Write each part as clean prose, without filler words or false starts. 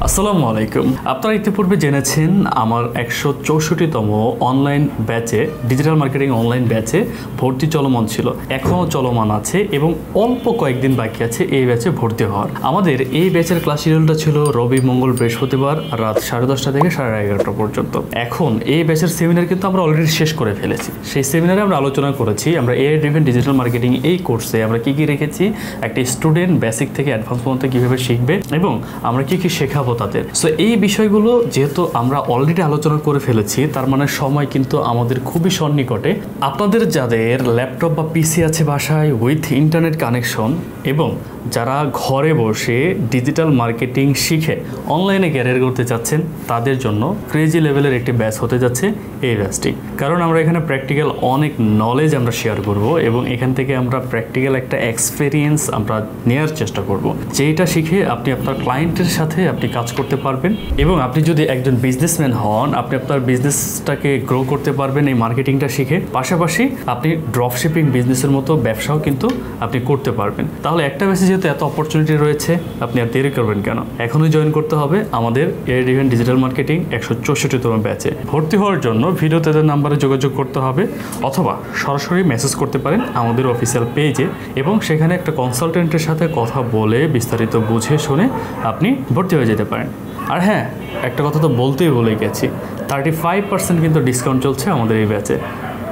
আসসালামু আলাইকুম। আপনারা ইতিপূর্বে জেনেছেন আমার 164তম অনলাইন ব্যাচে, ডিজিটাল মার্কেটিং অনলাইন ব্যাচে ভর্তি চলমান ছিল, এখনও চলমান আছে এবং অল্প কয়েকদিন বাকি আছে এই ব্যাচে ভর্তি হওয়ার। আমাদের এই ব্যাচের ক্লাস শিডিউলটা ছিল রবি, মঙ্গল, বৃহস্পতিবার রাত 10:30 থেকে 11:30 পর্যন্ত। এখন এই ব্যাচের সেমিনার কিন্তু আমরা অলরেডি শেষ করে ফেলেছি। সেই সেমিনারে আমরা আলোচনা করেছি আমরা এআই ড্রিভেন ডিজিটাল মার্কেটিং এই কোর্সে আমরা কী কী রেখেছি, একটি স্টুডেন্ট বেসিক থেকে অ্যাডভান্স পর্যন্ত কীভাবে শিখবে এবং আমরা কী কী শেখাবো তাদের। সো এই বিষয়গুলো যেহেতু আমরা অলরেডি আলোচনা করে ফেলেছি, তার মানে সময় কিন্তু আমাদের খুবই সন্নিকটে। আপনাদের যাদের ল্যাপটপ বা পিসি আছে বাসায় উইথ ইন্টারনেট কানেকশন এবং যারা ঘরে বসে ডিজিটাল মার্কেটিং শিখে অনলাইনে ক্যারিয়ার করতে চাচ্ছেন, তাদের জন্য ক্রেজি লেভেলের একটি ব্যাচ হতে যাচ্ছে এই ব্যাচটি। কারণ আমরা এখানে প্র্যাকটিক্যাল অনেক নলেজ আমরা শেয়ার করব এবং এখান থেকে আমরা প্র্যাকটিক্যাল একটা এক্সপেরিয়েন্স আমরা নেওয়ার চেষ্টা করব, যেটা শিখে আপনি আপনার ক্লায়েন্টের সাথে আপনি কাজ করতে পারবেন এবং আপনি যদি একজন বিজনেসম্যান হন, আপনি আপনার বিজনেসটাকে গ্রো করতে পারবেন এই মার্কেটিংটা শিখে। পাশাপাশি আপনি ড্রপশিপিং বিজনেসের মতো ব্যবসাও কিন্তু আপনি করতে পারবেন। তাহলে একটা ব্যাচে যেহেতু এত অপরচুনিটি রয়েছে, আপনি আর দেরি করবেন কেন? এখনই জয়েন করতে হবে আমাদের এআই ড্রিভেন ডিজিটাল মার্কেটিং 164তম ব্যাচে। ভর্তি হওয়ার জন্য ভিডিওতে তাদের নাম্বারে যোগাযোগ করতে হবে অথবা সরাসরি মেসেজ করতে পারেন আমাদের অফিসিয়াল পেজে এবং সেখানে একটা কনসালটেন্টের সাথে কথা বলে বিস্তারিত বুঝে শুনে আপনি ভর্তি হয়ে যেতে পারেন। আর হ্যাঁ, একটা কথা তো বলতেই ভুলে গেছি, 35% কিন্তু ডিসকাউন্ট চলছে আমাদের এই ব্যাচে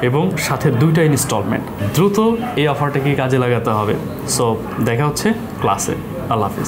এবং সাথে 2টা ইনস্টলমেন্ট। দ্রুত এই অফারটাকে কাজে লাগাতে হবে। সো দেখা হচ্ছে ক্লাসে। আল্লাহ হাফিজ।